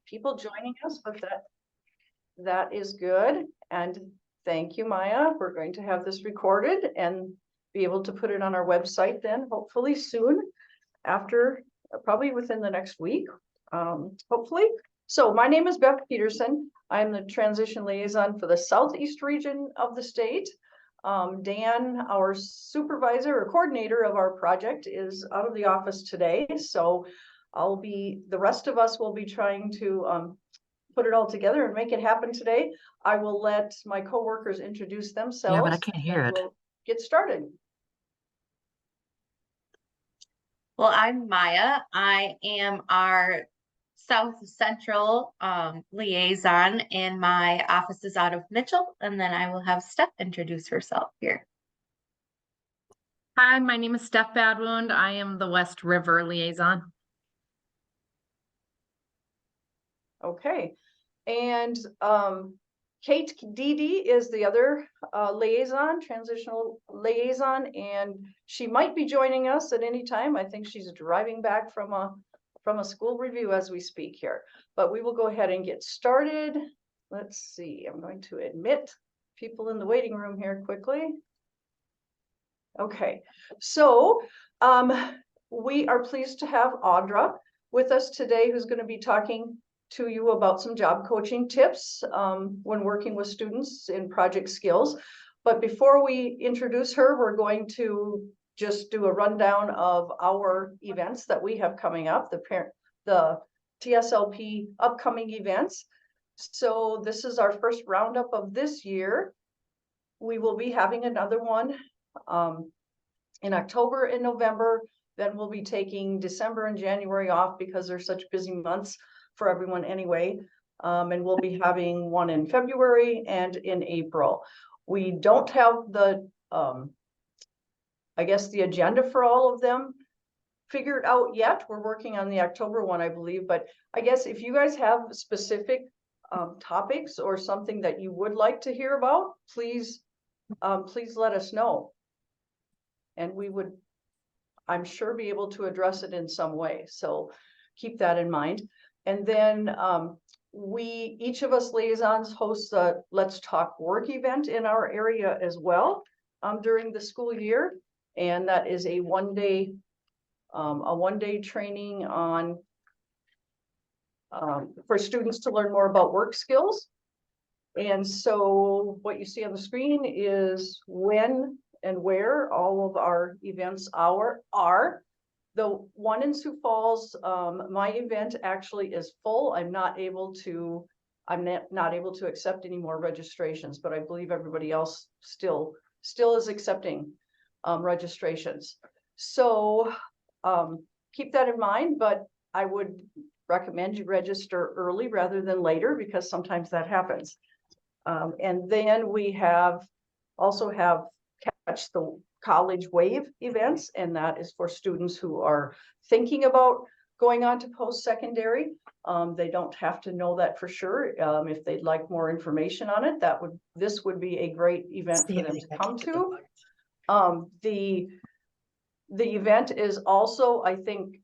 people joining us, but that is good. And thank you, Maya. We're going to have this recorded and be able to put it on our website then, hopefully soon, after probably within the next week, hopefully. So my name is Beth Peterson. I'm the transition liaison for the Southeast region of the state. Dan, our supervisor or coordinator of our project, is out of the office today. So the rest of us will be trying to put it all together and make it happen today. I will let my coworkers introduce themselves. Yeah, but I can't hear it. We'll get started. Well, I'm Maya. I am our South Central liaison, and my office is out of Mitchell. And then I will have Steph introduce herself here. Hi, my name is Steph Badwound. I am the West River liaison. Okay, and Kate Dede is the other liaison, transitional liaison, and she might be joining us at any time. I think she's driving back from a school review as we speak here. But we will go ahead and get started. Let's see, I'm going to admit people in the waiting room here quickly. Okay, so we are pleased to have Audra with us today, who's going to be talking to you about some job coaching tips when working with students in project skills. But before we introduce her, we're going to just do a rundown of our events that we have coming up, the TSLP upcoming events. So this is our first roundup of this year. We will be having another one in October and November. Then we'll be taking December and January off because they're such busy months for everyone anyway. And we'll be having one in February and in April. We don't have the, I guess, the agenda for all of them figured out yet. We're working on the October one, I believe. But I guess if you guys have specific topics or something that you would like to hear about, please let us know. And we would, I'm sure, be able to address it in some way. So keep that in mind. And then each of us liaisons hosts a Let's Talk Work event in our area as well during the school year. And that is a one-day training on for students to learn more about work skills. And so what you see on the screen is when and where all of our events are. The one in Sioux Falls, my event actually is full. I'm not able to accept any more registrations, but I believe everybody else still is accepting registrations. So keep that in mind, but I would recommend you register early rather than later because sometimes that happens. And then we also have Catch the College Wave events, and that is for students who are thinking about going on to post-secondary. They don't have to know that for sure. If they'd like more information on it, this would be a great event for them to come to. The event is also, I think,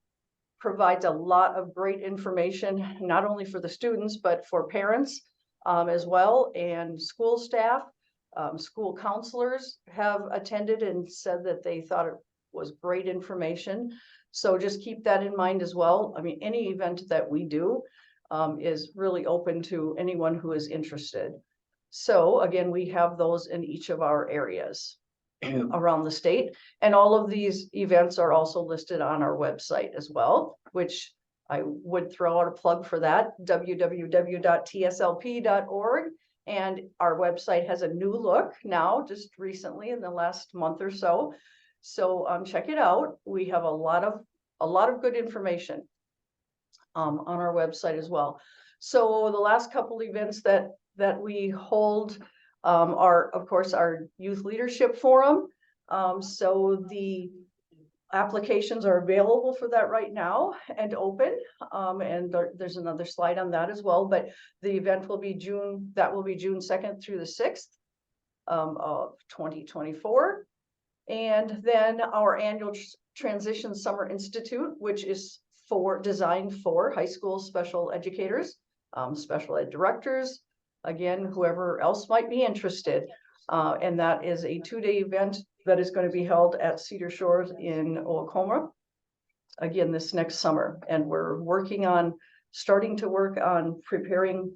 provides a lot of great information, not only for the students, but for parents as well, and school staff. School counselors have attended and said that they thought it was great information. So just keep that in mind as well. I mean, any event that we do is really open to anyone who is interested. So again, we have those in each of our areas around the state. And all of these events are also listed on our website as well, which I would throw out a plug for that, www.tslp.org. And our website has a new look now, just recently in the last month or so. So check it out. We have a lot of good information on our website as well. So the last couple events that we hold are, of course, our Youth Leadership Forum. So the applications are available for that right now and open. And there's another slide on that as well, but the event will be June 2nd through the 6th of 2024. And then our annual Transition Summer Institute, which is designed for high school special educators, special ed directors, again, whoever else might be interested. And that is a 2-day event that is going to be held at Cedar Shores in Oklahoma, again, this next summer. And we're starting to work on preparing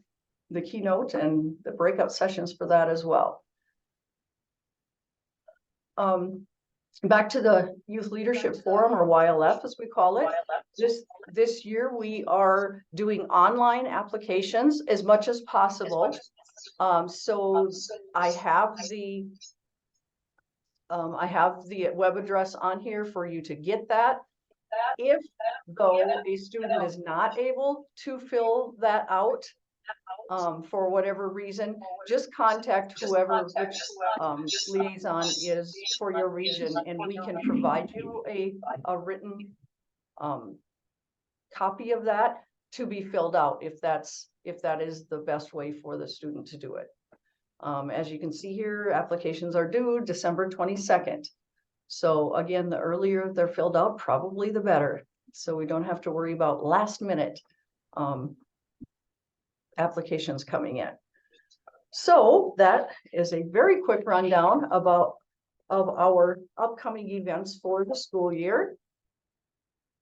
the keynote and the breakout sessions for that as well. Back to the Youth Leadership Forum, or YLF as we call it. This year we are doing online applications as much as possible. So I have the web address on here for you to get that. If though a student is not able to fill that out for whatever reason, just contact whoever liaison is for your region, and we can provide you a written copy of that to be filled out if that is the best way for the student to do it. As you can see here, applications are due December 22nd. So again, the earlier they're filled out, probably the better. So we don't have to worry about last minute applications coming in. So that is a very quick rundown of our upcoming events for the school year.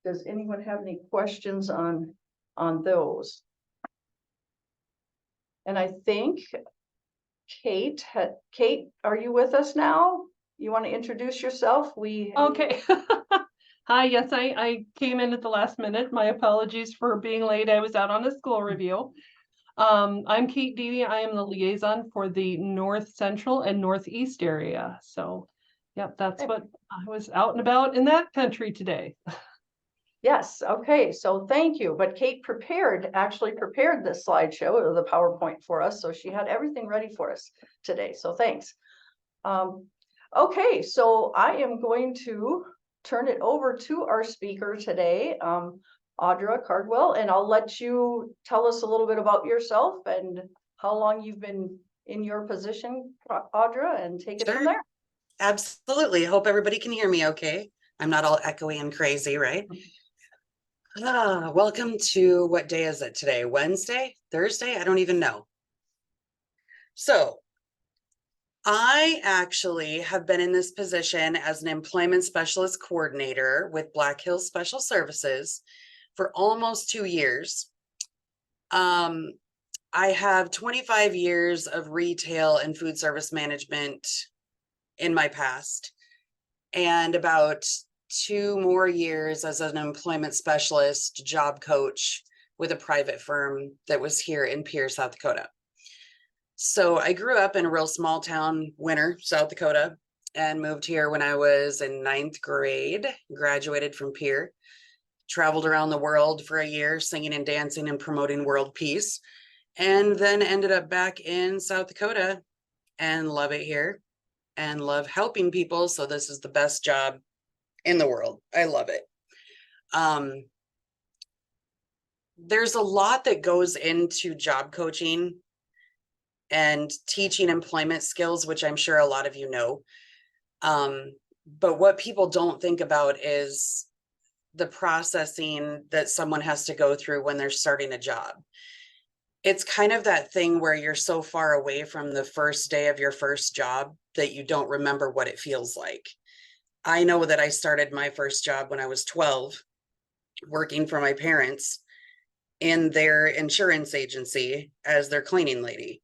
Does anyone have any questions on those? And I think Kate, are you with us now? You want to introduce yourself? Okay. Hi, yes, I came in at the last minute. My apologies for being late. I was out on a school review. I'm Kate Deedy. I am the liaison for the North Central and Northeast area. So, yep, that's what I was out and about in that country today. Yes, okay, so thank you. But Kate actually prepared this slideshow or the PowerPoint for us, so she had everything ready for us today. So thanks. Okay, so I am going to turn it over to our speaker today, Audra Cardwell, and I'll let you tell us a little bit about yourself and how long you've been in your position, Audra, and take it from there. Absolutely. Hope everybody can hear me okay. I'm not all echoey and crazy, right? Welcome to, what day is it today? Wednesday? Thursday? I don't even know. So I actually have been in this position as an employment specialist coordinator with Black Hills Special Services for almost 2 years. I have 25 years of retail and food service management in my past, and about 2 more years as an employment specialist job coach with a private firm that was here in Pierre, South Dakota. So I grew up in a real small town, Winter, South Dakota, and moved here when I was in 9th grade, graduated from Pierre, traveled around the world for a year, singing and dancing and promoting world peace, and then ended up back in South Dakota and love it here and love helping people. So this is the best job in the world. I love it. There's a lot that goes into job coaching and teaching employment skills, which I'm sure a lot of you know. But what people don't think about is the processing that someone has to go through when they're starting a job. It's kind of that thing where you're so far away from the first day of your first job that you don't remember what it feels like. I know that I started my first job when I was 12, working for my parents in their insurance agency as their cleaning lady.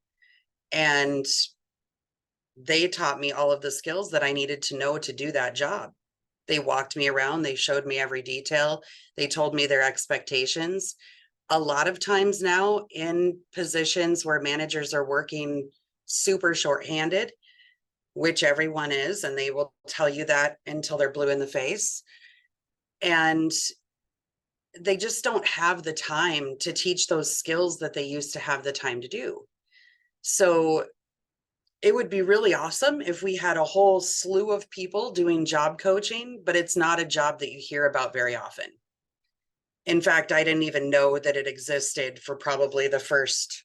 And they taught me all of the skills that I needed to know to do that job. They walked me around, they showed me every detail, they told me their expectations. A lot of times now in positions where managers are working super shorthanded, which everyone is, and they will tell you that until they're blue in the face. And they just don't have the time to teach those skills that they used to have the time to do. So it would be really awesome if we had a whole slew of people doing job coaching, but it's not a job that you hear about very often. In fact, I didn't even know that it existed for probably the first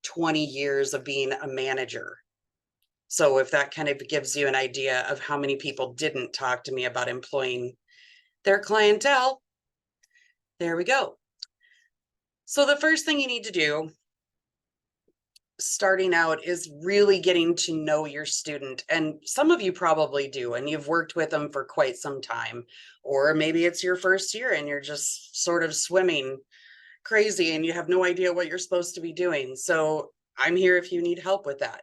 20 years of being a manager. So if that kind of gives you an idea of how many people didn't talk to me about employing their clientele. There we go. So the first thing you need to do starting out is really getting to know your student. And some of you probably do, and you've worked with them for quite some time. Or maybe it's your first year and you're just sort of swimming crazy and you have no idea what you're supposed to be doing. So I'm here if you need help with that.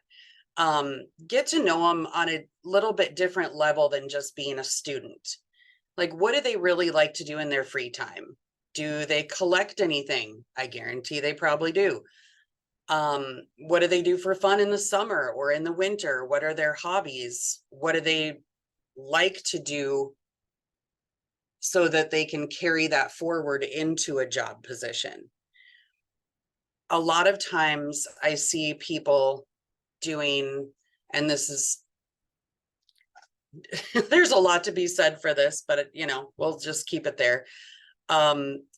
Get to know them on a little bit different level than just being a student. Like, what do they really like to do in their free time? Do they collect anything? I guarantee they probably do. What do they do for fun in the summer or in the winter? What are their hobbies? What do they like to do so that they can carry that forward into a job position? A lot of times I see people doing, and this is, there's a lot to be said for this, but you know, we'll just keep it there.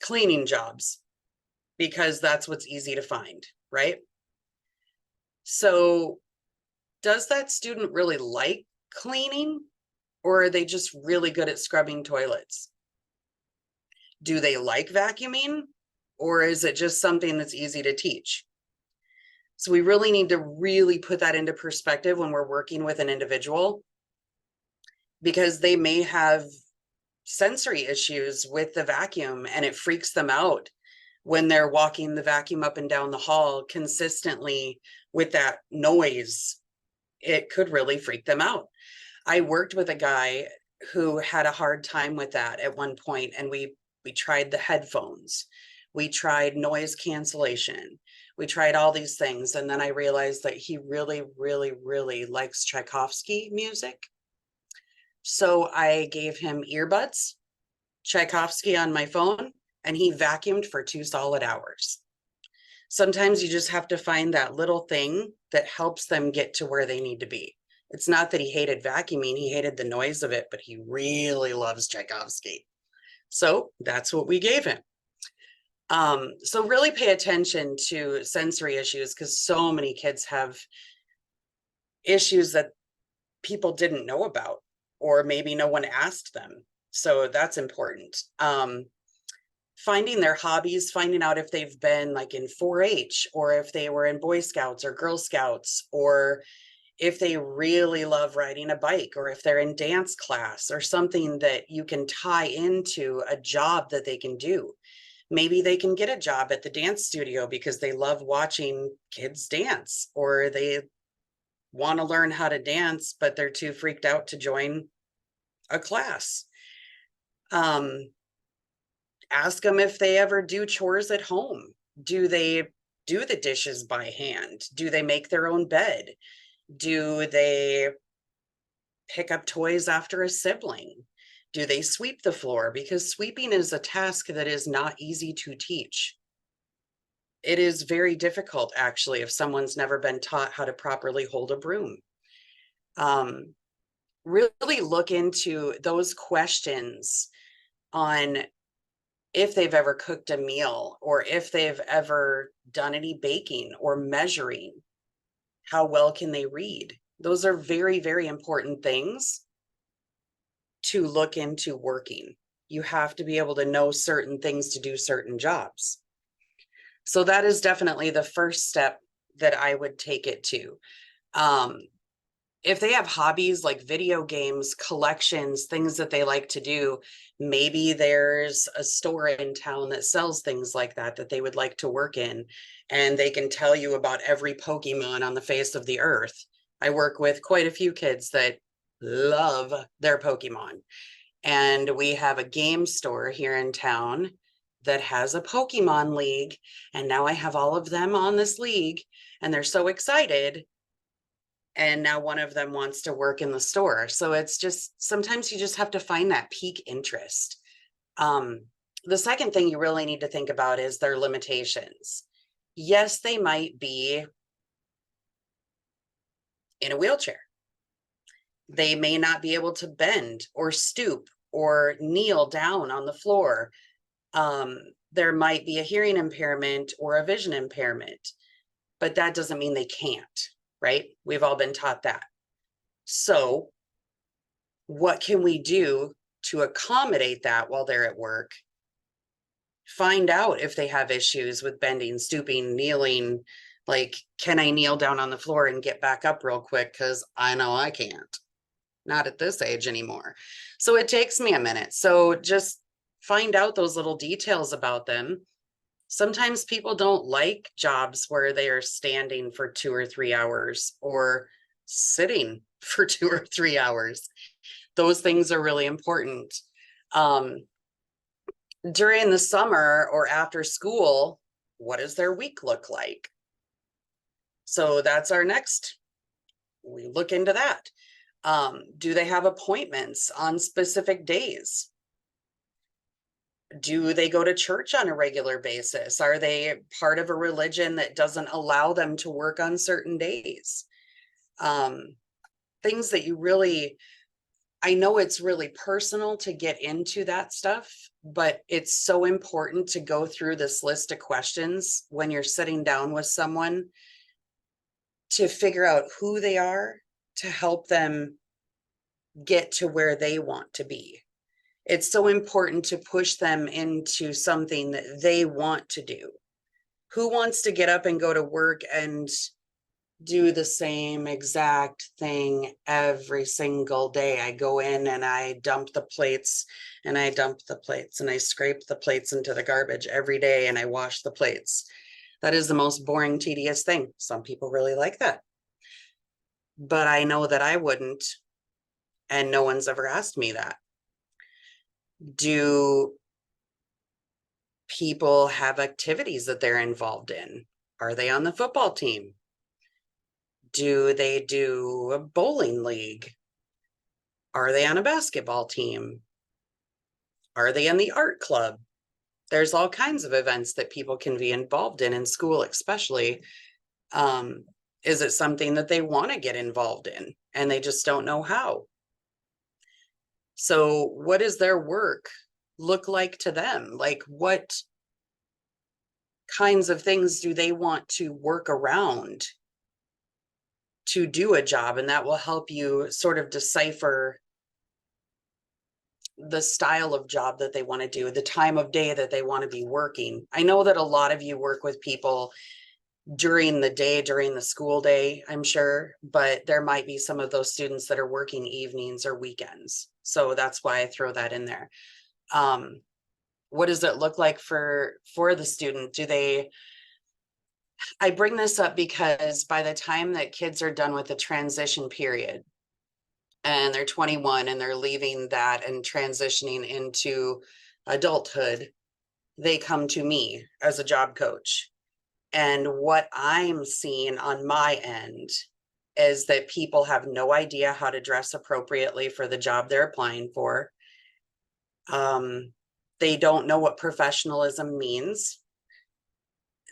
Cleaning jobs, because that's what's easy to find, right? So does that student really like cleaning, or are they just really good at scrubbing toilets? Do they like vacuuming, or is it just something that's easy to teach? So we really need to really put that into perspective when we're working with an individual, because they may have sensory issues with the vacuum and it freaks them out when they're walking the vacuum up and down the hall consistently with that noise. It could really freak them out. I worked with a guy who had a hard time with that at one point, and we tried the headphones, we tried noise cancellation, we tried all these things, and then I realized that he really likes Tchaikovsky music. So I gave him earbuds, Tchaikovsky on my phone, and he vacuumed for 2 solid hours. Sometimes you just have to find that little thing that helps them get to where they need to be. It's not that he hated vacuuming, he hated the noise of it, but he really loves Tchaikovsky. So that's what we gave him. So really pay attention to sensory issues, because so many kids have issues that people didn't know about, or maybe no one asked them. So that's important. Finding their hobbies, finding out if they've been like in 4-H, or if they were in Boy Scouts or Girl Scouts, or if they really love riding a bike, or if they're in dance class, or something that you can tie into a job that they can do. Maybe they can get a job at the dance studio because they love watching kids dance, or they want to learn how to dance, but they're too freaked out to join a class. Ask them if they ever do chores at home. Do they do the dishes by hand? Do they make their own bed? Do they pick up toys after a sibling? Do they sweep the floor? Because sweeping is a task that is not easy to teach. It is very difficult, actually, if someone's never been taught how to properly hold a broom. Really look into those questions on if they've ever cooked a meal, or if they've ever done any baking or measuring. How well can they read? Those are very important things to look into working. You have to be able to know certain things to do certain jobs. So that is definitely the first step that I would take it to. If they have hobbies like video games, collections, things that they like to do, maybe there's a store in town that sells things like that that they would like to work in, and they can tell you about every Pokemon on the face of the earth. I work with quite a few kids that love their Pokemon, and we have a game store here in town that has a Pokemon league, and now I have all of them on this league, and they're so excited. And now one of them wants to work in the store. So it's just, sometimes you just have to find that peak interest. The second thing you really need to think about is their limitations. Yes, they might be in a wheelchair. They may not be able to bend or stoop or kneel down on the floor. There might be a hearing impairment or a vision impairment, but that doesn't mean they can't. Right? We've all been taught that. So what can we do to accommodate that while they're at work Find out if they have issues with bending, stooping, kneeling. Like, can I kneel down on the floor and get back up real quick? Because I know I can't. Not at this age anymore. So it takes me a minute. So just find out those little details about them. Sometimes people don't like jobs where they are standing for 2 or 3 hours or sitting for 2 or 3 hours. Those things are really important. During the summer or after school, what does their week look like? So that's our next, we look into that. Do they have appointments on specific days? Do they go to church on a regular basis? Are they part of a religion that doesn't allow them to work on certain days? Things that you really, I know it's really personal to get into that stuff, but it's so important to go through this list of questions when you're sitting down with someone to figure out who they are, to help them get to where they want to be. It's so important to push them into something that they want to do. Who wants to get up and go to work and do the same exact thing every single day? I go in and I dump the plates and I dump the plates and I scrape the plates into the garbage every day and I wash the plates. That is the most boring, tedious thing. Some people really like that. But I know that I wouldn't, and no one's ever asked me that. Do people have activities that they're involved in? Are they on the football team? Do they do a bowling league? Are they on a basketball team? Are they in the art club? There's all kinds of events that people can be involved in school, especially. Is it something that they want to get involved in and they just don't know how? So what does their work look like to them? Like, what kinds of things do they want to work around to do a job? And that will help you sort of decipher the style of job that they want to do, the time of day that they want to be working. I know that a lot of you work with people during the day, during the school day, I'm sure, but there might be some of those students that are working evenings or weekends. So that's why I throw that in there. What does it look like for the student? I bring this up because by the time that kids are done with the transition period and they're 21 and they're leaving that and transitioning into adulthood, they come to me as a job coach. And what I'm seeing on my end is that people have no idea how to dress appropriately for the job they're applying for. They don't know what professionalism means.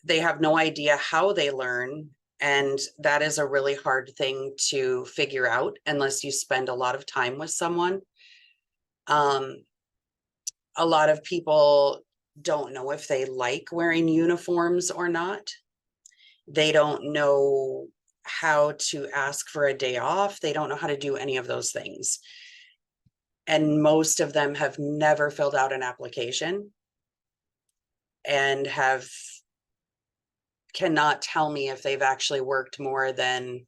They have no idea how they learn. And that is a really hard thing to figure out unless you spend a lot of time with someone. A lot of people don't know if they like wearing uniforms or not. They don't know how to ask for a day off. They don't know how to do any of those things. And most of them have never filled out an application and cannot tell me if they've actually worked more than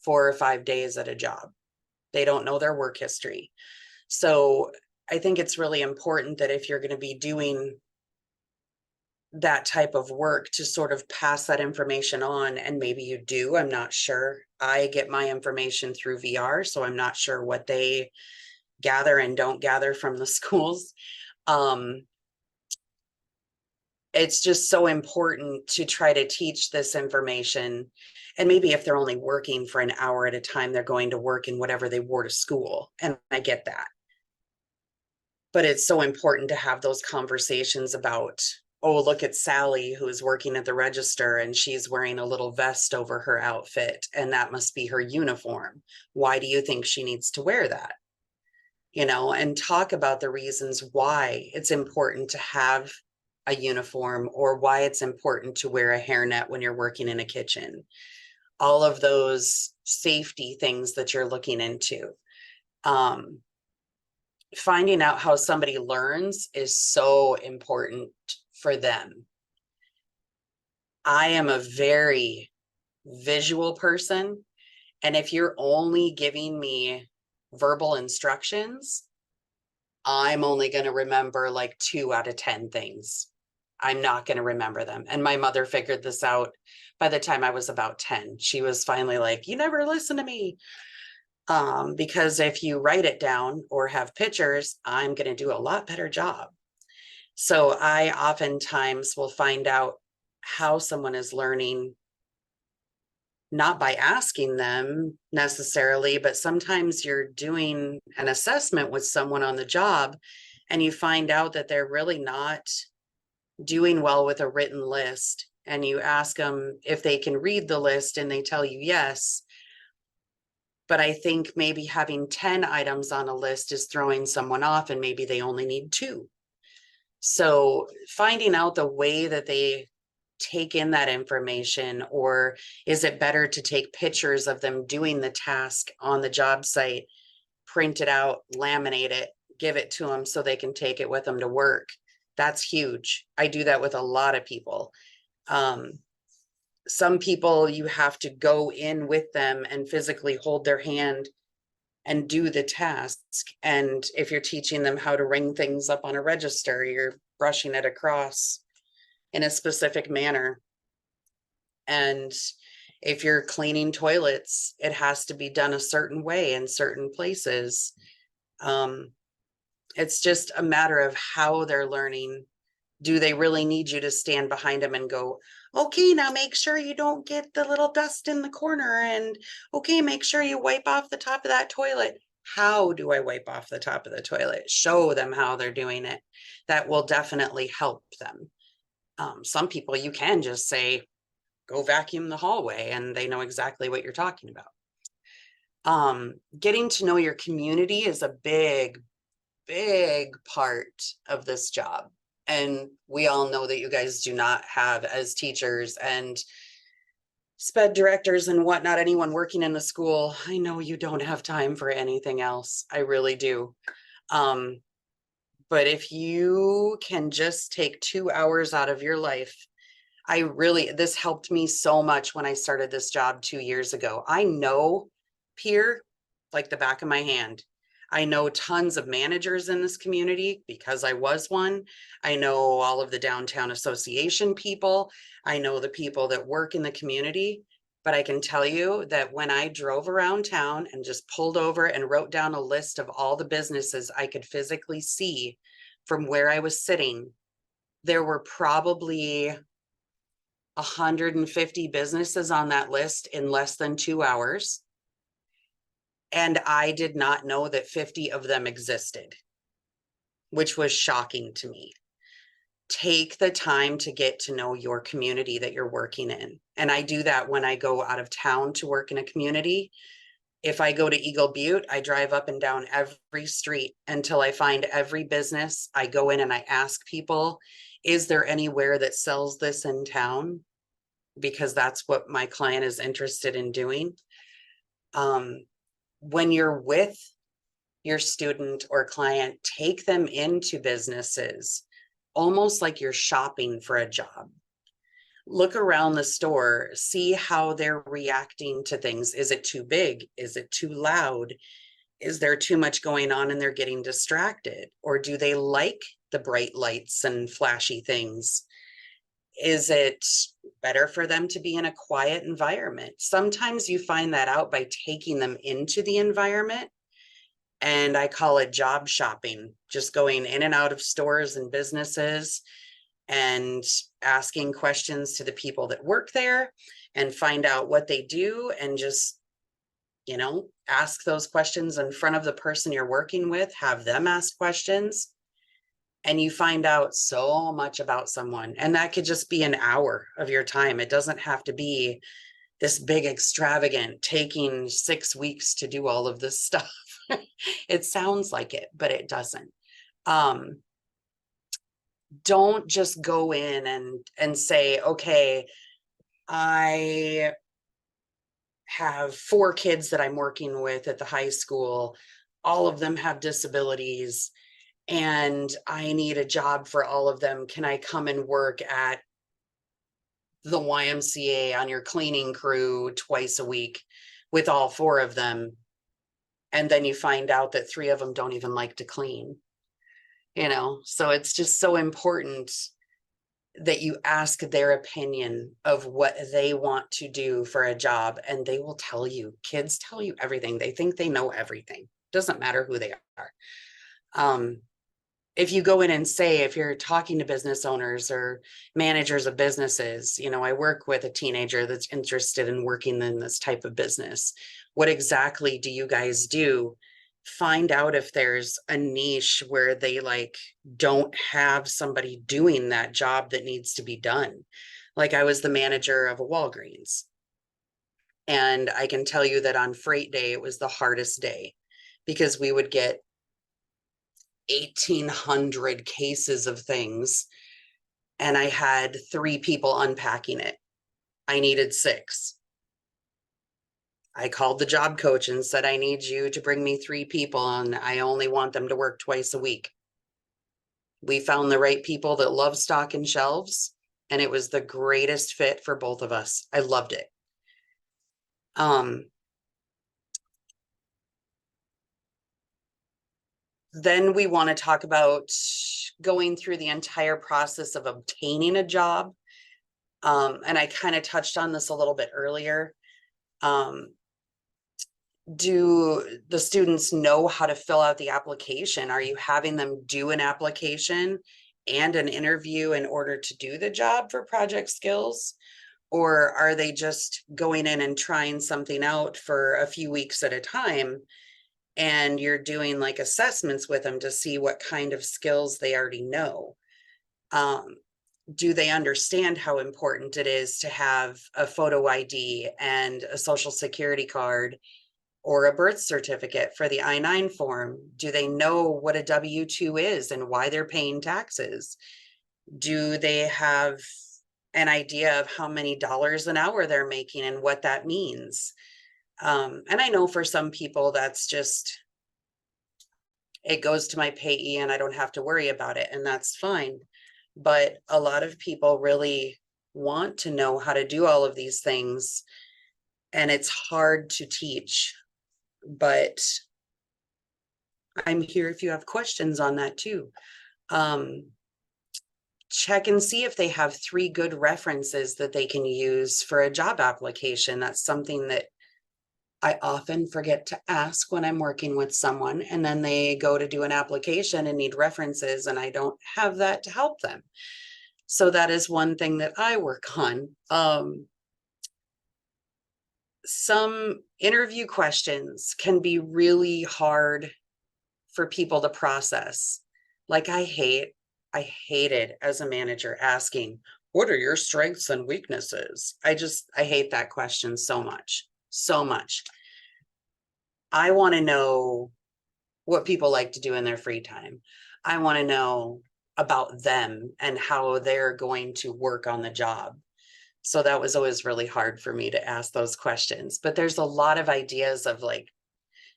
4 or 5 days at a job. They don't know their work history. So I think it's really important that if you're going to be doing that type of work, to sort of pass that information on. And maybe you do, I'm not sure. I get my information through VR, so I'm not sure what they gather and don't gather from the schools. It's just so important to try to teach this information. And maybe if they're only working for an hour at a time, they're going to work in whatever they wore to school. And I get that. But it's so important to have those conversations about, oh, look at Sally, who's working at the register and she's wearing a little vest over her outfit, and that must be her uniform. Why do you think she needs to wear that? You know, and talk about the reasons why it's important to have a uniform, or why it's important to wear a hairnet when you're working in a kitchen. All of those safety things that you're looking into. finding out how somebody learns is so important for them. I am a very visual person, and if you're only giving me verbal instructions, I'm only going to remember like 2 out of 10 things. I'm not going to remember them. And my mother figured this out by the time I was about 10. She was finally like, you never listen to me. Because if you write it down or have pictures, I'm going to do a lot better job. So I oftentimes will find out how someone is learning, not by asking them necessarily, but sometimes you're doing an assessment with someone on the job and you find out that they're really not doing well with a written list. And you ask them if they can read the list and they tell you yes. But I think maybe having 10 items on a list is throwing someone off and maybe they only need 2. So finding out the way that they take in that information, or is it better to take pictures of them doing the task on the job site, print it out, laminate it, give it to them so they can take it with them to work? That's huge. I do that with a lot of people. Some people you have to go in with them and physically hold their hand and do the task. And if you're teaching them how to ring things up on a register, you're brushing it across in a specific manner. And if you're cleaning toilets, it has to be done a certain way in certain places. It's just a matter of how they're learning. Do they really need you to stand behind them and go, okay, now make sure you don't get the little dust in the corner, and okay, make sure you wipe off the top of that toilet. How do I wipe off the top of the toilet? Show them how they're doing it. That will definitely help them. Some people you can just say, go vacuum the hallway, and they know exactly what you're talking about. Getting to know your community is a big part of this job. And we all know that you guys do not have, as teachers and sped directors and whatnot, anyone working in the school, I know you don't have time for anything else. I really do. But if you can just take 2 hours out of your life, this helped me so much when I started this job 2 years ago. I know Pierre like the back of my hand. I know tons of managers in this community because I was one. I know all of the downtown association people. I know the people that work in the community. But I can tell you that when I drove around town and just pulled over and wrote down a list of all the businesses I could physically see from where I was sitting, there were probably 150 businesses on that list in less than 2 hours. And I did not know that 50 of them existed, which was shocking to me. Take the time to get to know your community that you're working in. And I do that when I go out of town to work in a community. If I go to Eagle Butte, I drive up and down every street until I find every business. I go in and I ask people, is there anywhere that sells this in town? Because that's what my client is interested in doing. When you're with your student or client, take them into businesses, almost like you're shopping for a job. Look around the store, see how they're reacting to things. Is it too big? Is it too loud? Is there too much going on and they're getting distracted? Or do they like the bright lights and flashy things? Is it better for them to be in a quiet environment? Sometimes you find that out by taking them into the environment. And I call it job shopping, just going in and out of stores and businesses and asking questions to the people that work there and find out what they do, and just, ask those questions in front of the person you're working with, have them ask questions. And you find out so much about someone. And that could just be an hour of your time. It doesn't have to be this big extravagant, taking 6 weeks to do all of this stuff. It sounds like it, but it doesn't. Don't just go in and say, okay, I have 4 kids that I'm working with at the high school. all of them have disabilities and I need a job for all of them. Can I come and work at the YMCA on your cleaning crew twice a week with all 4 of them? And then you find out that 3 of them don't even like to clean, so it's just so important that you ask their opinion of what they want to do for a job, and they will tell you. Kids tell you everything. They think they know everything. Doesn't matter who they are. If you go in and say, if you're talking to business owners or managers of businesses, I work with a teenager that's interested in working in this type of business. What exactly do you guys do? Find out if there's a niche where they don't have somebody doing that job that needs to be done. Like, I was the manager of a Walgreens, and I can tell you that on freight day, it was the hardest day because we would get 1,800 cases of things, and I had 3 people unpacking it. I needed 6. I called the job coach and said, I need you to bring me 3 people, and I only want them to work twice a week. We found the right people that love stocking shelves, and it was the greatest fit for both of us. I loved it. Then we want to talk about going through the entire process of obtaining a job. And I kind of touched on this a little bit earlier. Do the students know how to fill out the application? Are you having them do an application and an interview in order to do the job for Project Skills? Or are they just going in and trying something out for a few weeks at a time, and you're doing assessments with them to see what kind of skills they already know? Do they understand how important it is to have a photo ID and a social security card or a birth certificate for the I-9 form? Do they know what a W-2 is and why they're paying taxes? Do they have an idea of how many dollars an hour they're making and what that means? And I know for some people that's just, it goes to my payee and I don't have to worry about it, and that's fine. But a lot of people really want to know how to do all of these things, and it's hard to teach. But I'm here if you have questions on that too. Check and see if they have 3 good references that they can use for a job application. That's something that I often forget to ask when I'm working with someone, and then they go to do an application and need references, and I don't have that to help them. So that is one thing that I work on. Some interview questions can be really hard for people to process. Like, I hated as a manager asking, what are your strengths and weaknesses? I hate that question so much. I want to know what people like to do in their free time. I want to know about them and how they're going to work on the job. So that was always really hard for me to ask those questions. But there's a lot of ideas of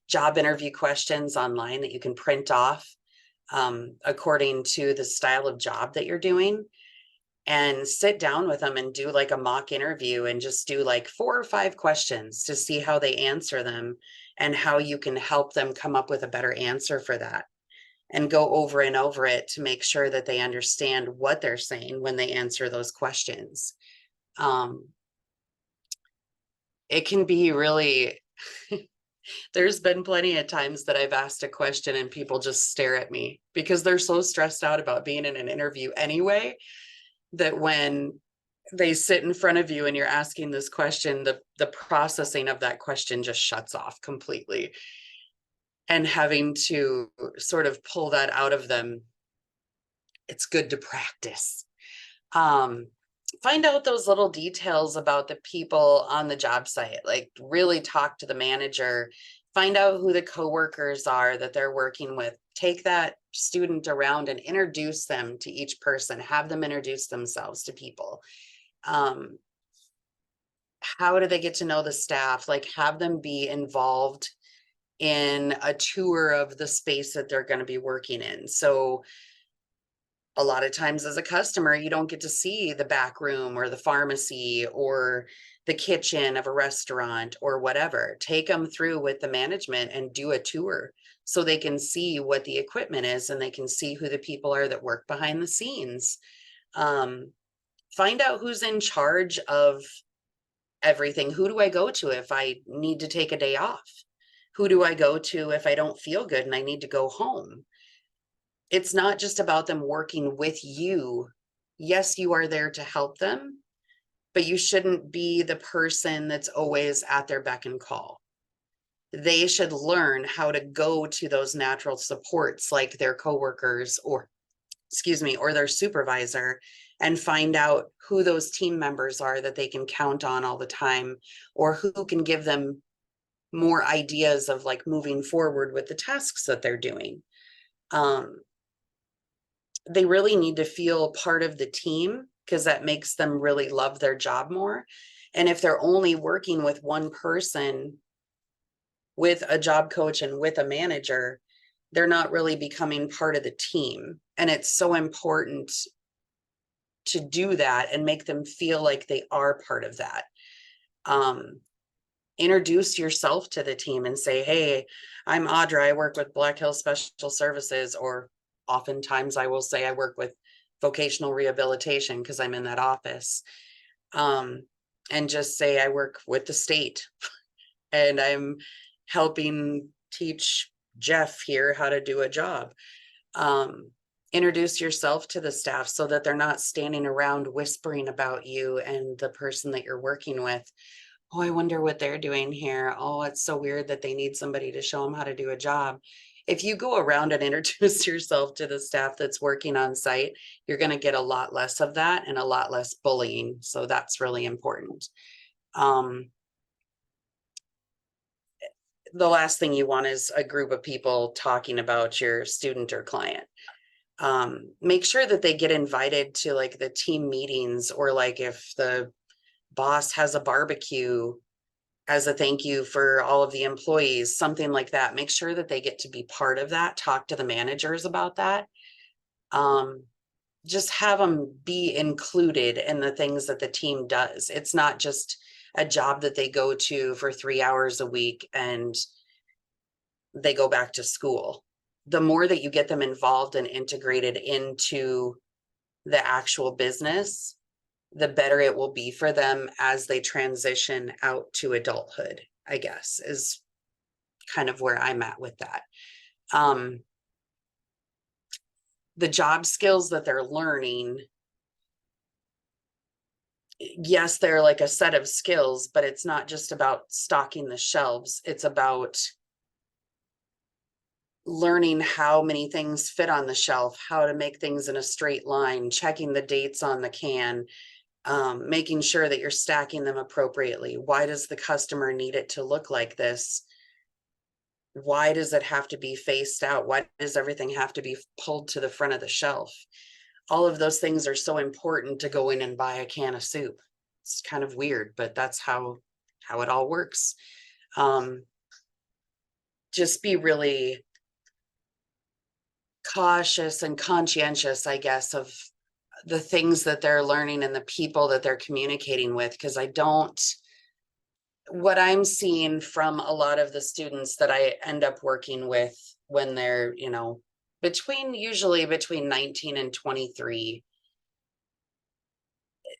job interview questions online that you can print off according to the style of job that you're doing, and sit down with them and do a mock interview and just do 4 or 5 questions to see how they answer them and how you can help them come up with a better answer for that, and go over and over it to make sure that they understand what they're saying when they answer those questions. It can be really, there's been plenty of times that I've asked a question and people just stare at me because they're so stressed out about being in an interview anyway, that when they sit in front of you and you're asking this question, the processing of that question just shuts off completely. And having to sort of pull that out of them, it's good to practice. Find out those little details about the people on the job site, really talk to the manager, find out who the coworkers are that they're working with. Take that student around and introduce them to each person, have them introduce themselves to people. How do they get to know the staff? Have them be involved in a tour of the space that they're going to be working in. So a lot of times as a customer, you don't get to see the back room or the pharmacy or the kitchen of a restaurant or whatever. Take them through with the management and do a tour so they can see what the equipment is and they can see who the people are that work behind the scenes. Find out who's in charge of everything. Who do I go to if I need to take a day off? Who do I go to if I don't feel good and I need to go home? It's not just about them working with you. Yes, you are there to help them, but you shouldn't be the person that's always at their beck and call. They should learn how to go to those natural supports like their coworkers or, excuse me, or their supervisor, and find out who those team members are that they can count on all the time, or who can give them more ideas of like moving forward with the tasks that they're doing. They really need to feel part of the team because that makes them really love their job more. And if they're only working with one person, with a job coach and with a manager, they're not really becoming part of the team. And it's so important to do that and make them feel like they are part of that. Introduce yourself to the team and say, hey, I'm Audra, I work with Black Hills Special Services, or oftentimes I will say I work with vocational rehabilitation because I'm in that office. And just say I work with the state and I'm helping teach Jeff here how to do a job. Introduce yourself to the staff so that they're not standing around whispering about you and the person that you're working with. Oh, I wonder what they're doing here. Oh, it's so weird that they need somebody to show them how to do a job. If you go around and introduce yourself to the staff that's working on site, you're going to get a lot less of that and a lot less bullying. So that's really important. The last thing you want is a group of people talking about your student or client. Make sure that they get invited to like the team meetings, or like if the boss has a barbecue as a thank you for all of the employees, something like that. Make sure that they get to be part of that. Talk to the managers about that. Just have them be included in the things that the team does. It's not just a job that they go to for 3 hours a week and they go back to school. The more that you get them involved and integrated into the actual business, the better it will be for them as they transition out to adulthood, I guess, is kind of where I'm at with that. The job skills that they're learning, yes, they're like a set of skills, but it's not just about stocking the shelves. It's about learning how many things fit on the shelf, how to make things in a straight line, checking the dates on the can, making sure that you're stacking them appropriately. Why does the customer need it to look like this? Why does it have to be faced out? Why does everything have to be pulled to the front of the shelf? All of those things are so important to go in and buy a can of soup. It's kind of weird, but that's how it all works. Just be really cautious and conscientious, I guess, of the things that they're learning and the people that they're communicating with, because what I'm seeing from a lot of the students that I end up working with when they're, usually between 19 and 23,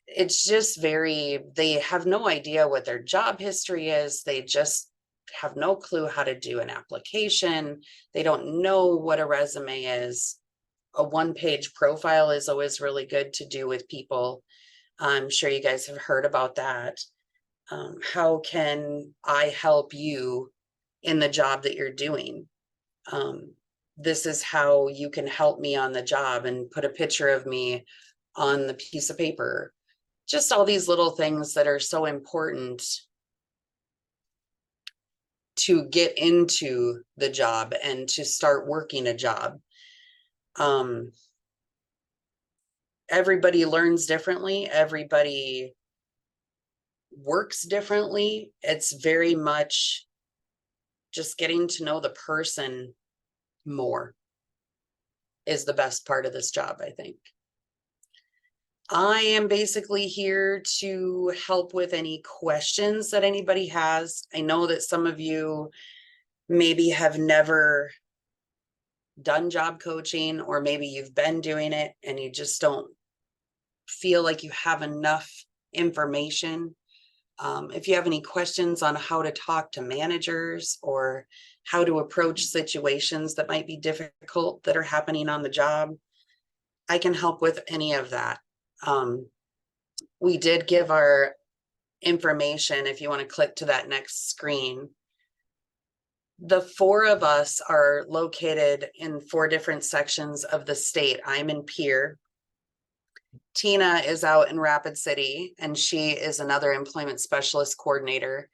it's just they have no idea what their job history is. They just have no clue how to do an application. They don't know what a resume is. A one-page profile is always really good to do with people. I'm sure you guys have heard about that. How can I help you in the job that you're doing? This is how you can help me on the job, and put a picture of me on the piece of paper. Just all these little things that are so important to get into the job and to start working a job. Everybody learns differently. Everybody works differently. It's very much just getting to know the person more is the best part of this job, I think. I am basically here to help with any questions that anybody has. I know that some of you maybe have never done job coaching, or maybe you've been doing it and you just don't feel like you have enough information. If you have any questions on how to talk to managers or how to approach situations that might be difficult that are happening on the job, I can help with any of that. We did give our information, if you want to click to that next screen. The 4 of us are located in 4 different sections of the state. I'm in Pierre. Tina is out in Rapid City, and she is another employment specialist coordinator.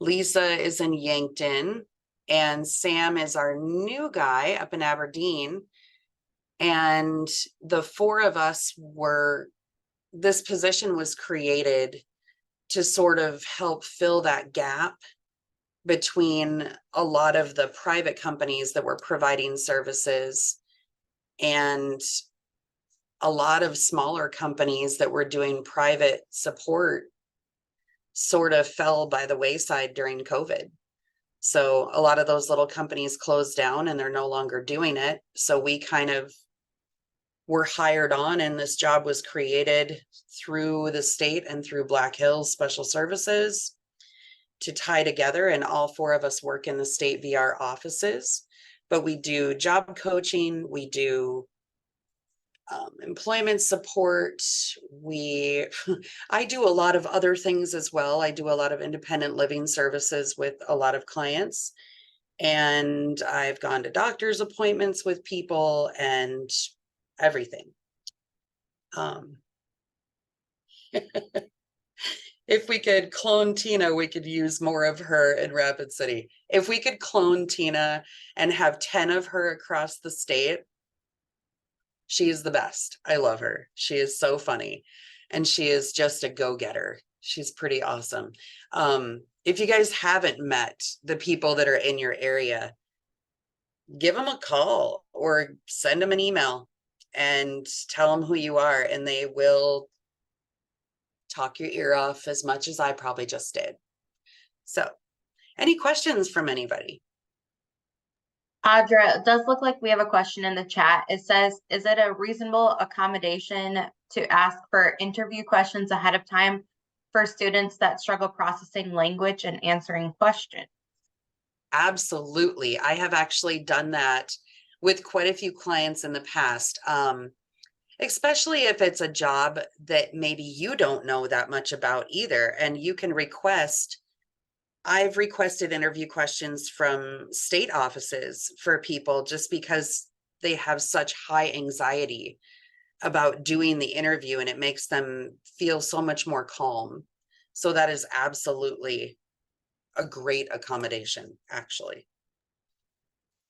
Lisa is in Yankton, and Sam is our new guy up in Aberdeen. And the 4 of us this position was created to sort of help fill that gap between a lot of the private companies that were providing services and a lot of smaller companies that were doing private support sort of fell by the wayside during COVID. So a lot of those little companies closed down and they're no longer doing it. So we kind of were hired on, and this job was created through the state and through Black Hills Special Services to tie together. And all 4 of us work in the state VR offices, but we do job coaching, we do employment support. I do a lot of other things as well. I do a lot of independent living services with a lot of clients, and I've gone to doctor's appointments with people and everything. If we could clone Tina, we could use more of her in Rapid City. If we could clone Tina and have 10 of her across the state, she's the best. I love her. She is so funny, and she is just a go-getter. She's pretty awesome. If you guys haven't met the people that are in your area, give them a call or send them an email and tell them who you are, and they will talk your ear off as much as I probably just did. So, any questions from anybody? Audra, it does look like we have a question in the chat. It says, is it a reasonable accommodation to ask for interview questions ahead of time for students that struggle processing language and answering questions? Absolutely. I have actually done that with quite a few clients in the past, especially if it's a job that maybe you don't know that much about either. And you can I've requested interview questions from state offices for people just because they have such high anxiety about doing the interview, and it makes them feel so much more calm. So that is absolutely a great accommodation, actually.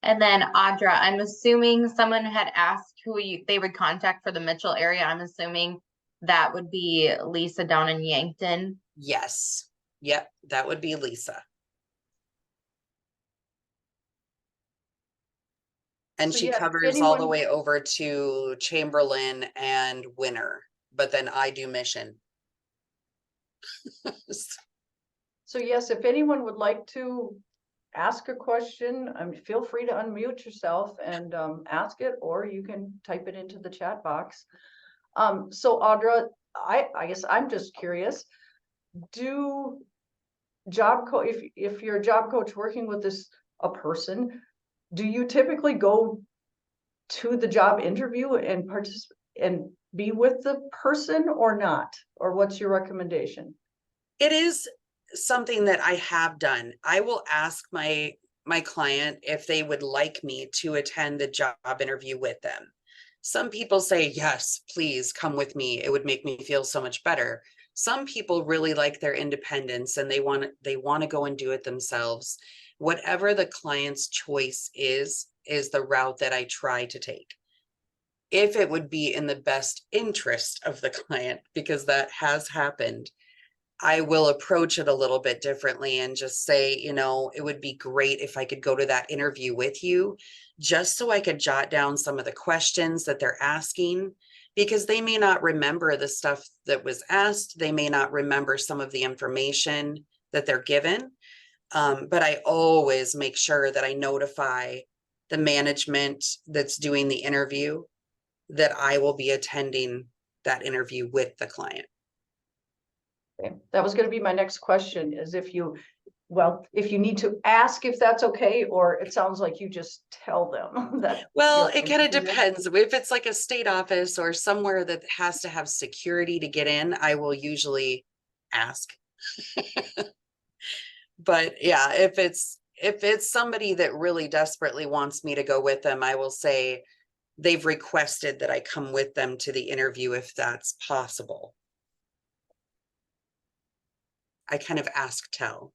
And then Audra, I'm assuming someone had asked who they would contact for the Mitchell area. I'm assuming that would be Lisa down in Yankton. Yes. Yep. That would be Lisa. And So she yeah, if covers all the anyone- way over to Chamberlain and Winter, but then I do Mission. So yes, if anyone would like to ask a question, feel free to unmute yourself and ask it, or you can type it into the chat box. So Audra, I guess I'm just curious, do if you're a job coach working with a person, do you typically go to the job interview and participate and be with the person or not? Or what's your recommendation? It is something that I have done. I will ask my client if they would like me to attend the job interview with them. Some people say, yes, please come with me. It would make me feel so much better. Some people really like their independence and they want to go and do it themselves. Whatever the client's choice is the route that I try to take. If it would be in the best interest of the client, because that has happened, I will approach it a little bit differently and just say, you know, it would be great if I could go to that interview with you, just so I could jot down some of the questions that they're asking, because they may not remember the stuff that was asked. They may not remember some of the information that they're given. But I always make sure that I notify the management that's doing the interview that I will be attending that interview with the client. Okay, that was gonna be my next question, is if you, well, if you need to ask if that's okay, or it sounds like you just tell them that. Well, you're it kind of comfortable. depends. If it's like a state office or somewhere that has to have security to get in, I will usually ask. But yeah, if it's somebody that really desperately wants me to go with them, I will say they've requested that I come with them to the interview if that's possible. I kind of ask tell.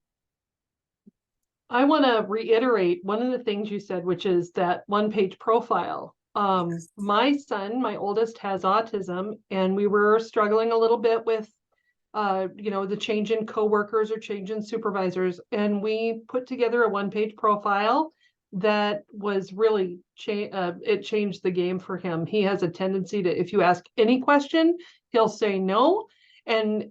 I want to reiterate one of the things you said, which is that one-page profile. Yes. My son, my oldest, has autism, and we were struggling a little bit with the change in coworkers or change in supervisors. And we put together a one-page profile that was really, it changed the game for him. He has a tendency to, if you ask any question, he'll say no. And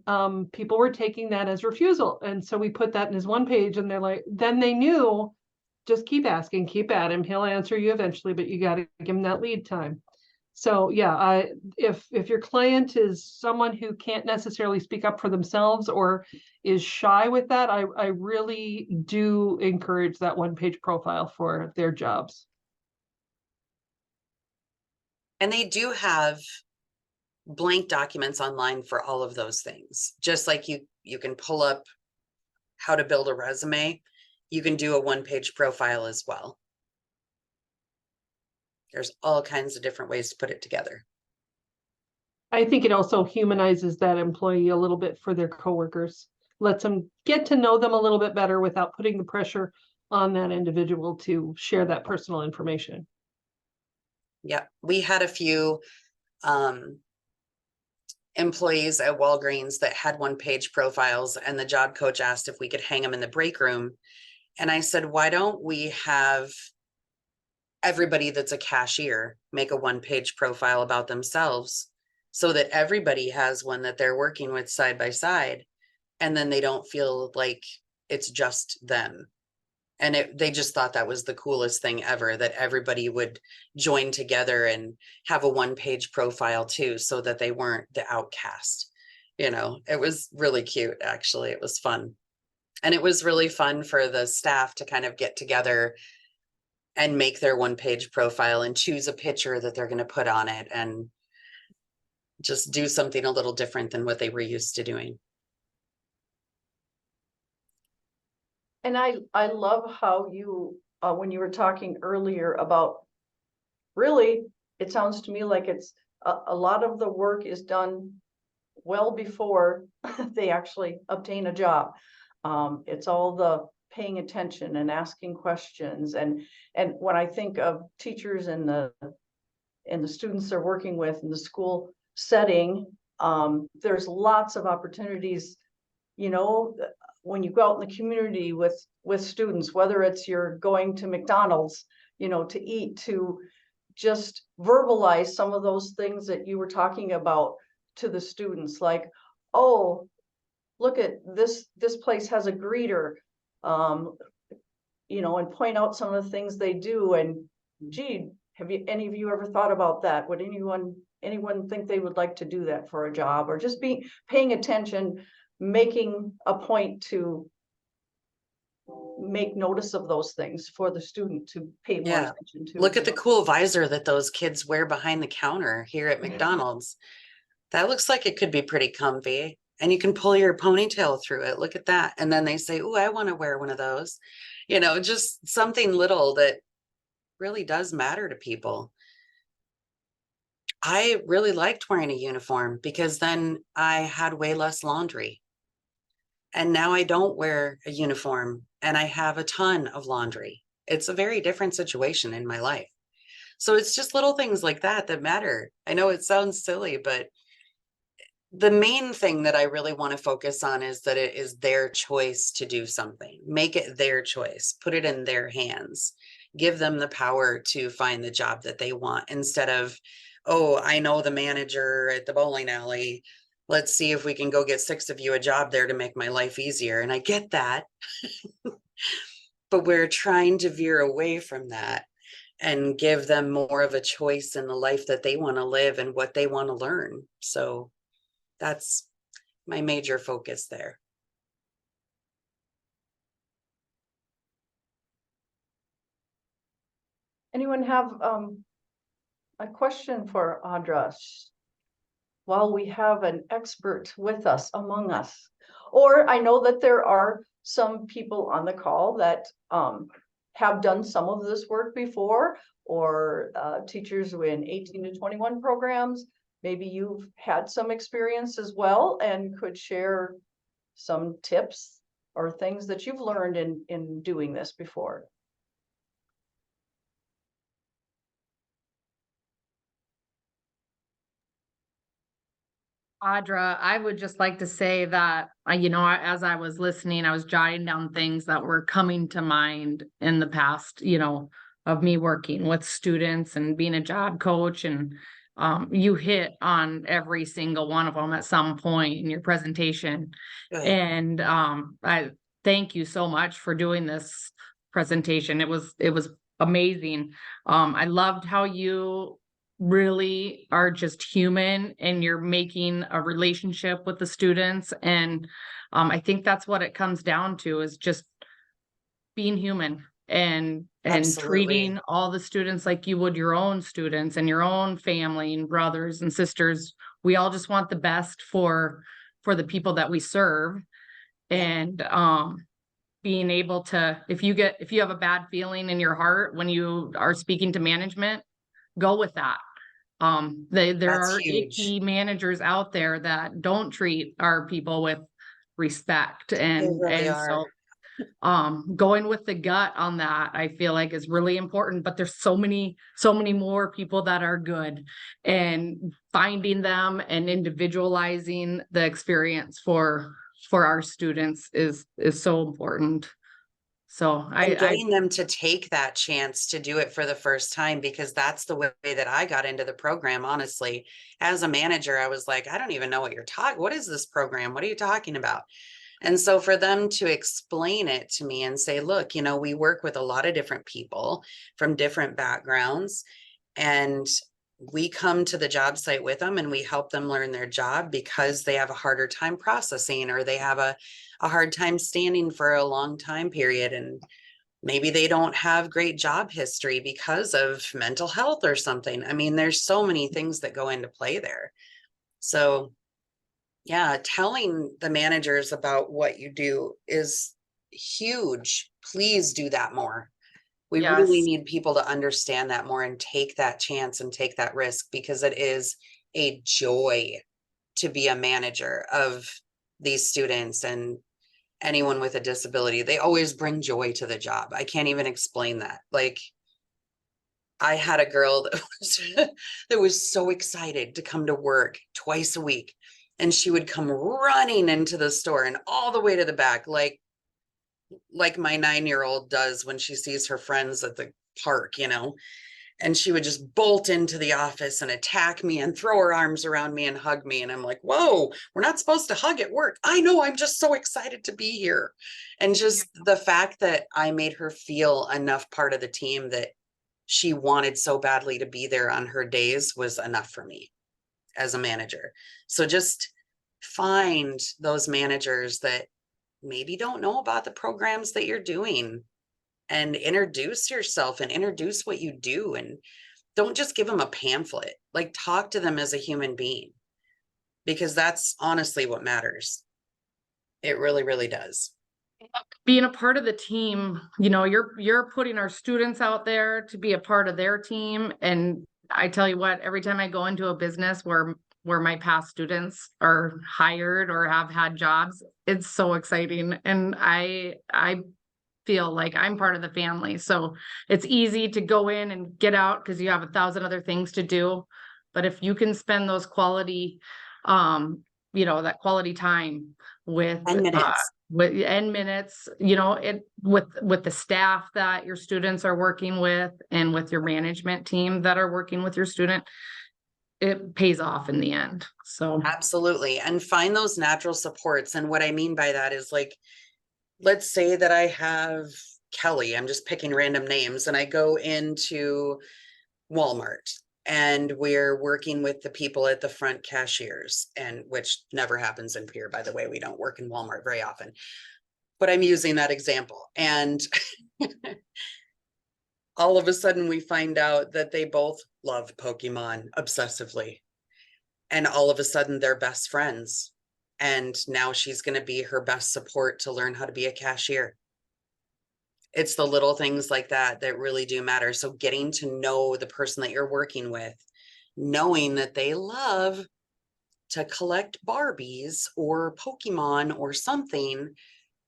people were taking that as refusal. And so we put that in his one page, and they're like, then they knew, just keep asking, keep at him. He'll answer you eventually, but you got to give him that lead time. So yeah, if your client is someone who can't necessarily speak up for themselves or is shy with that, I really do encourage that one-page profile for their jobs. And they do have blank documents online for all of those things. Just like you can pull up how to build a resume, you can do a one-page profile as well. There's all kinds of different ways to put it together. I think it also humanizes that employee a little bit for their coworkers, lets them get to know them a little bit better without putting the pressure on that individual to share that personal information. Yeah, we had a few employees at Walgreens that had one-page profiles, and the job coach asked if we could hang them in the break room. And I said, why don't we have everybody that's a cashier make a one-page profile about themselves, so that everybody has one that they're working with side by side, and then they don't feel like it's just them. And they just thought that was the coolest thing ever, that everybody would join together and have a one-page profile too, so that they weren't the outcast. You know, it was really cute, actually. It was fun. And it was really fun for the staff to kind of get together and make their one-page profile and choose a picture that they're going to put on it, and just do something a little different than what they were used to doing. And I love how you, when you were talking earlier about, really, it sounds to me like it's a lot of the work is done well before they actually obtain a job. It's all the paying attention and asking questions. And when I think of teachers and the students they're working with in the school setting, there's lots of opportunities, you know, when you go out in the community with students, whether it's you're going to McDonald's, you know, to eat, to just verbalize some of those things that you were talking about to the students, like, oh, look at this place has a greeter, you know, and point out some of the things they do. And gee, have you, any of you ever thought about that? Would anyone think they would like to do that for a job? Or just paying attention, making a point to make notice of those things for the student to pay more attention to. Look at the cool visor that those kids wear behind the counter here at McDonald's. That looks like it could be pretty comfy, and you can pull your ponytail through it. Look at that. And then they say, oh, I want to wear one of those. You know, just something little that really does matter to people. I really liked wearing a uniform, because then I had way less laundry. And now I don't wear a uniform and I have a ton of laundry. It's a very different situation in my life. So it's just little things like that that matter. I know it sounds silly, but the main thing that I really want to focus on is that it is their choice to do something. Make it their choice, put it in their hands, give them the power to find the job that they want instead of, oh, I know the manager at the bowling alley. Let's see if we can go get 6 of you a job there to make my life easier. And I get that, but we're trying to veer away from that and give them more of a choice in the life that they want to live and what they want to learn. So that's my major focus there. Anyone have a question for Audra while we have an expert with us among us? Or I know that there are some people on the call that have done some of this work before, or teachers in 18 to 21 programs. Maybe you've had some experience as well and could share some tips or things that you've learned in doing this before. Audra, I would just like to say that, as I was listening, I was jotting down things that were coming to mind in the past, of me working with students and being a job coach. And you hit on every single one of them at some point in your presentation. Good. And I thank you so much for doing this presentation. It was amazing. I loved how you really are just human and you're making a relationship with the students. And I think that's what it comes down to, is just being human and Absolutely. treating all the students like you would your own students and your own family and brothers and sisters. We all just want the best for the people that we serve. And being able to, if you have a bad feeling in your heart when you are speaking to management, go with that. There That's are huge. icky managers out there that don't treat our people with respect, and really and are. so going with the gut on that, I feel like, is really important. But there's so many more people that are good, and finding them and individualizing the experience for our students is so important. So And getting them to take that chance to do it for the first time, because that's the way that I got into the program. Honestly, as a manager, I was like, I don't even know what you're talking. What is this program? What are you talking about? And so for them to explain it to me and say, look, we work with a lot of different people from different backgrounds, and we come to the job site with them and we help them learn their job because they have a harder time processing, or they have a hard time standing for a long time period. And maybe they don't have great job history because of mental health or something. I mean, there's so many things that go into play there. So yeah, telling the managers about what you do is huge. Please do that more. We really Yes. need people to understand that more and take that chance and take that risk, because it is a joy to be a manager of these students and anyone with a disability. They always bring joy to the job. I can't even explain that. Like, I had a girl that was so excited to come to work twice a week, and she would come running into the store and all the way to the back, like my 9-year-old does when she sees her friends at the park, and she would just bolt into the office and attack me and throw her arms around me and hug me. And I'm like, whoa, we're not supposed to hug at work. I know, I'm just so excited to be here. And just the fact that I made her feel enough part of the team that she wanted so badly to be there on her days was enough for me as a manager. So just find those managers that maybe don't know about the programs that you're doing, and introduce yourself and introduce what you do. And don't just give them a pamphlet. Like, talk to them as a human being, because that's honestly what matters. It really, really does. Being a part of the team, you're putting our students out there to be a part of their team. And I tell you what, every time I go into a business where my past students are hired or have had jobs, it's so exciting. And I feel like I'm part of the family. So it's easy to go in and get out because you have 1,000 other things to do. But if you can spend those quality you know, that quality time with, And minutes. and minutes, you know, with the staff that your students are working with and with your management team that are working with your student, it pays off in the end. So, Absolutely. And find those natural supports. And what I mean by that is like, let's say that I have Kelly, I'm just picking random names, and I go into Walmart and we're working with the people at the front cashiers, and which never happens in Pierre, by the way. We don't work in Walmart very often, but I'm using that example. And all of a sudden we find out that they both love Pokemon obsessively. And all of a sudden they're best friends. And now she's going to be her best support to learn how to be a cashier. It's the little things like that that really do matter. So getting to know the person that you're working with, knowing that they love to collect Barbies or Pokemon or something,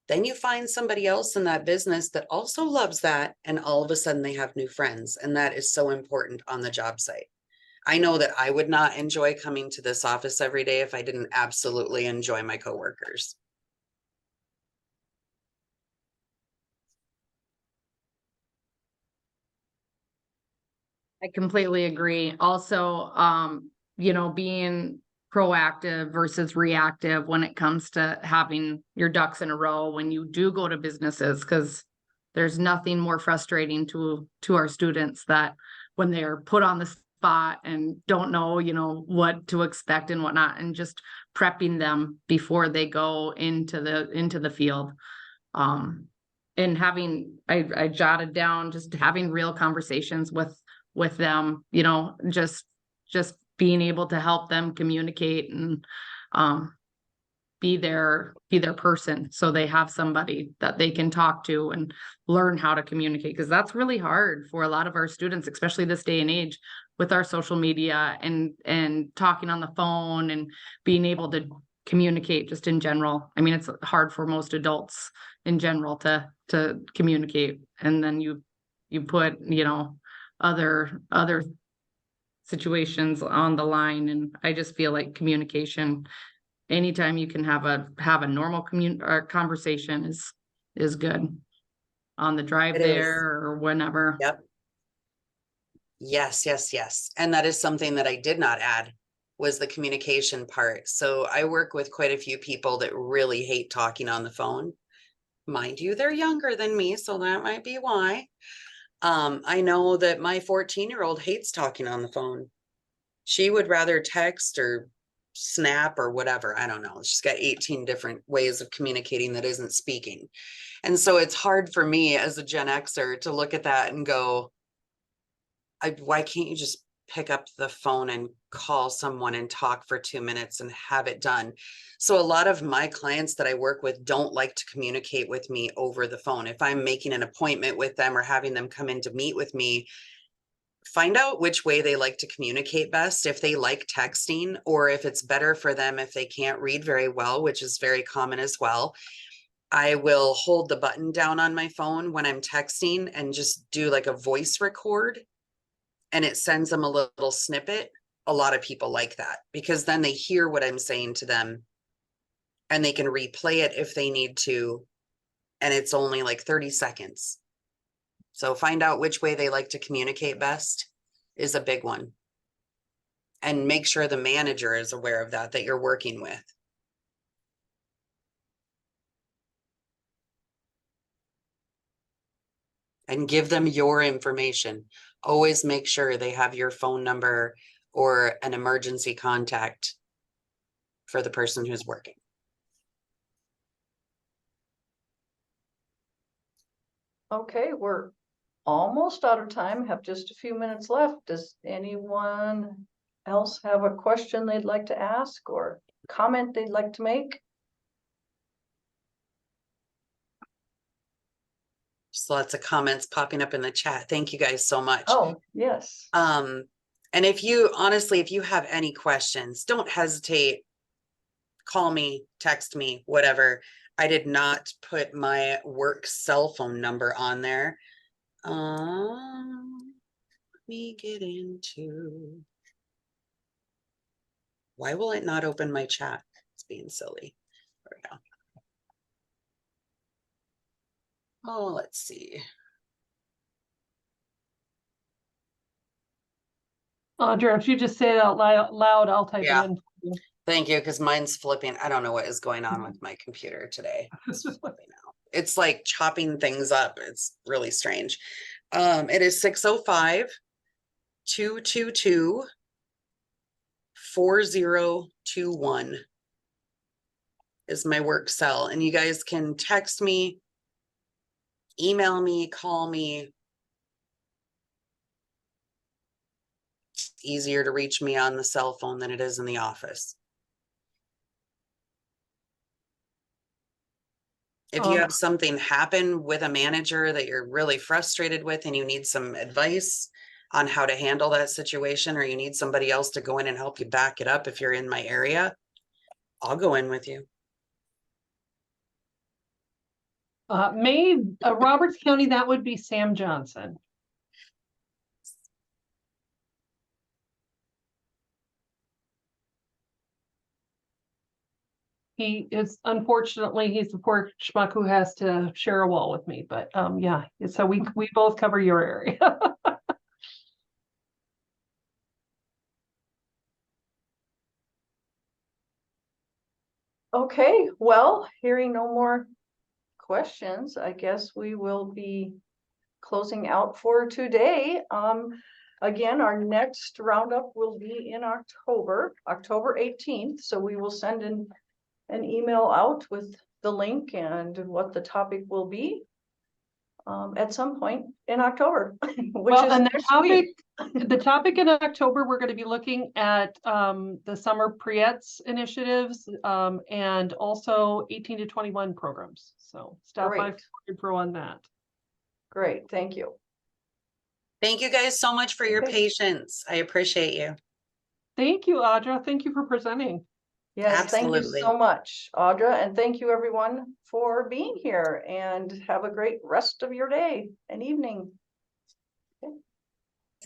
then you find somebody else in that business that also loves that. And all of a sudden they have new friends. And that is so important on the job site. I know that I would not enjoy coming to this office every day if I didn't absolutely enjoy my coworkers. I completely agree. Also, you know, being proactive versus reactive when it comes to having your ducks in a row when you do go to businesses, because there's nothing more frustrating to our students that when they're put on the spot and don't know, you know, what to expect and whatnot, and just prepping them before they go into the field. And having, I jotted down, just having real conversations with them, you know, just being able to help them communicate and be their person, so they have somebody that they can talk to and learn how to communicate, because that's really hard for a lot of our students, especially this day and age with our social media and talking on the phone and being able to communicate just in general. I mean, it's hard for most adults in general to communicate, and then you put, you know, other situations on the line. And I just feel like communication, anytime you can have a normal conversation is good on the drive It is. there or whenever. Yep. Yes, yes, yes. And that is something that I did not add, was the communication part. So I work with quite a few people that really hate talking on the phone. Mind you, they're younger than me, so that might be why. I know that my 14-year-old hates talking on the phone. She would rather text or snap or whatever. I don't know. She's got 18 different ways of communicating that isn't speaking. And so it's hard for me as a Gen Xer to look at that and go, why can't you just pick up the phone and call someone and talk for 2 minutes and have it done? So a lot of my clients that I work with don't like to communicate with me over the phone. If I'm making an appointment with them or having them come in to meet with me, find out which way they like to communicate best, if they like texting, or if it's better for them if they can't read very well, which is very common as well. I will hold the button down on my phone when I'm texting and just do like a voice record, and it sends them a little snippet. A lot of people like that because then they hear what I'm saying to them and they can replay it if they need to. And it's only like 30 seconds. So find out which way they like to communicate best is a big one. And make sure the manager is aware of that you're working with. And give them your information. Always make sure they have your phone number or an emergency contact for the person who's working. Okay, we're almost out of time, have just a few minutes left. Does anyone else have a question they'd like to ask or comment they'd like to make? Just lots of comments popping up in the chat. Thank you guys so much. Oh, yes. And if you honestly, if you have any questions, don't hesitate. Call me, text me, whatever. I did not put my work cell phone number on there. Let me get into. Why will it not open my chat? being silly. There we go. Oh, let's see. Audra, if you just say it out loud, I'll type it Yeah. in. for you. Thank you, because mine's flipping. I don't know what is going on with my computer today. It's flipping out. It's like chopping things up. It's really strange. It is 605-222-4021 is my work cell. And you guys can text me, email me, call me. It's easier to reach me on the cell phone than it is in the office. If you have something happen with a manager that you're really frustrated with and you need some advice on how to handle that situation, or you need somebody else to go in and help you back it up if you're in my area, I'll go in with you. Roberts County, that would be Sam Johnson. He is, unfortunately, he's the poor schmuck who has to share a wall with me, but yeah, so we both cover your area. Okay, well, hearing no more questions, I guess we will be closing out for today. Again, our next roundup will be in October 18th. So we will send an email out with the link and what the topic will be at some point in October, which Well, is and next week. the topic in October, we're going to be looking at the summer pre-ETS initiatives and also 18 to 21 programs. So stop by Great. for info on that. Great, thank you. Thank you guys so much for your Okay. patience. I appreciate you. Thank you, Audra. Thank you for presenting. Yes, thank you Absolutely. so much, Audra, and thank you everyone for being here, and have a great rest of your day and evening.